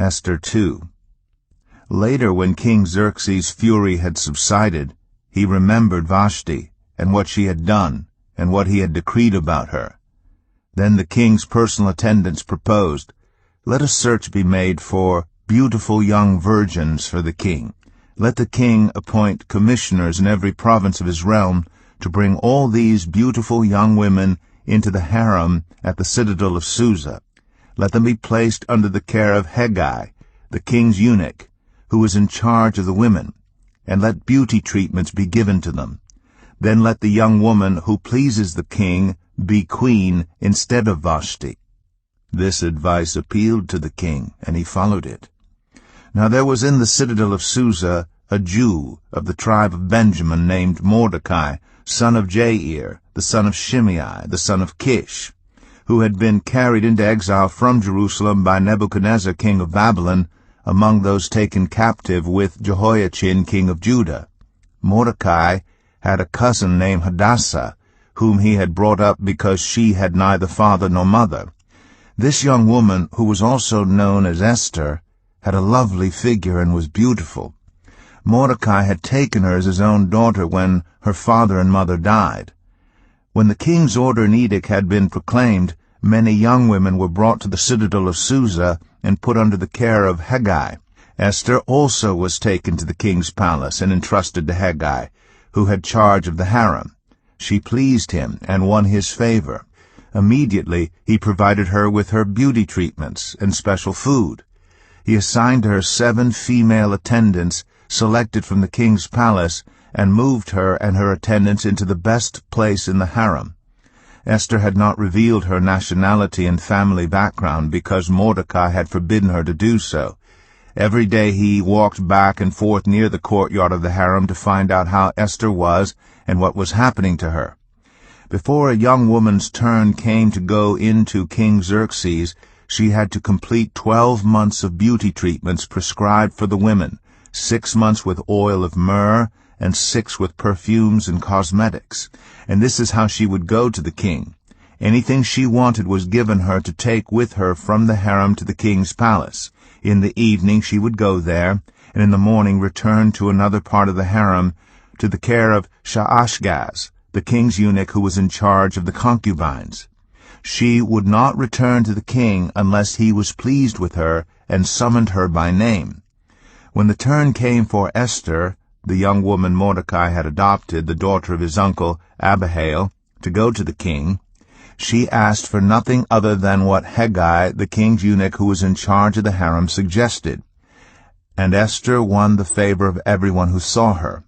Esther 2. Later, when King Xerxes' fury had subsided, he remembered Vashti, and what she had done, and what he had decreed about her. Then the king's personal attendants proposed, "Let a search be made for beautiful young virgins for the king. Let the king appoint commissioners in every province of his realm to bring all these beautiful young women into the harem at the citadel of Susa. Let them be placed under the care of Hegai, the king's eunuch, who is in charge of the women, and let beauty treatments be given to them. Then let the young woman who pleases the king be queen instead of Vashti." This advice appealed to the king, and he followed it. Now there was in the citadel of Susa a Jew of the tribe of Benjamin named Mordecai, son of Jair, the son of Shimei, the son of Kish, who had been carried into exile from Jerusalem by Nebuchadnezzar king of Babylon, among those taken captive with Jehoiachin king of Judah. Mordecai had a cousin named Hadassah, whom he had brought up because she had neither father nor mother. This young woman, who was also known as Esther, had a lovely figure and was beautiful. Mordecai had taken her as his own daughter when her father and mother died. When the king's order and edict had been proclaimed, many young women were brought to the citadel of Susa and put under the care of Hegai. Esther also was taken to the king's palace and entrusted to Hegai, who had charge of the harem. She pleased him and won his favor. Immediately he provided her with her beauty treatments and special food. He assigned to her 7 female attendants selected from the king's palace, and moved her and her attendants into the best place in the harem. Esther had not revealed her nationality and family background because Mordecai had forbidden her to do so. Every day he walked back and forth near the courtyard of the harem to find out how Esther was and what was happening to her. Before a young woman's turn came to go into King Xerxes, she had to complete 12 months of beauty treatments prescribed for the women, 6 months with oil of myrrh, and 6 with perfumes and cosmetics. And this is how she would go to the king. Anything she wanted was given her to take with her from the harem to the king's palace. In the evening she would go there, and in the morning return to another part of the harem, to the care of Shaashgaz, the king's eunuch who was in charge of the concubines. She would not return to the king unless he was pleased with her and summoned her by name. When the turn came for Esther, the young woman Mordecai had adopted, the daughter of his uncle Abihail, to go to the king, she asked for nothing other than what Hegai, the king's eunuch who was in charge of the harem, suggested. And Esther won the favor of everyone who saw her.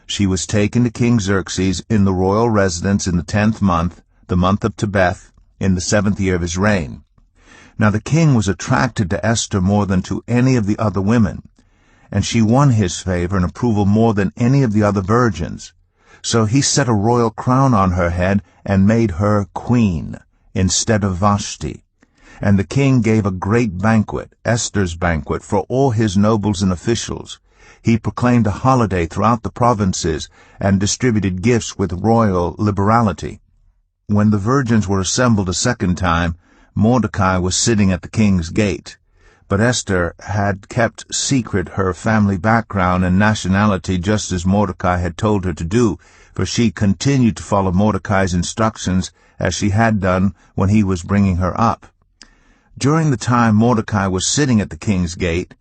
She was taken to King Xerxes in the royal residence in the 10th month, the month of Tebeth, in the 7th year of his reign. Now the king was attracted to Esther more than to any of the other women, and she won his favor and approval more than any of the other virgins. So he set a royal crown on her head and made her queen instead of Vashti. And the king gave a great banquet, Esther's banquet, for all his nobles and officials. He proclaimed a holiday throughout the provinces and distributed gifts with royal liberality. When the virgins were assembled a second time, Mordecai was sitting at the king's gate. But Esther had kept secret her family background and nationality just as Mordecai had told her to do, for she continued to follow Mordecai's instructions as she had done when he was bringing her up. During the time Mordecai was sitting at the king's gate,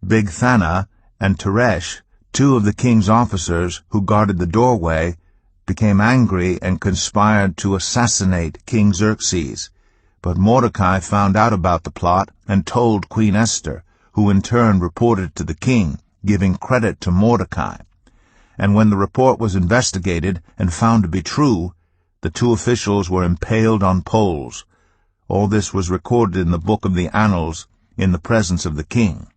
Bigthana and Teresh, 2 of the king's officers who guarded the doorway, became angry and conspired to assassinate King Xerxes. But Mordecai found out about the plot and told Queen Esther, who in turn reported it to the king, giving credit to Mordecai. And when the report was investigated and found to be true, the 2 officials were impaled on poles. All this was recorded in the book of the Annals in the presence of the king.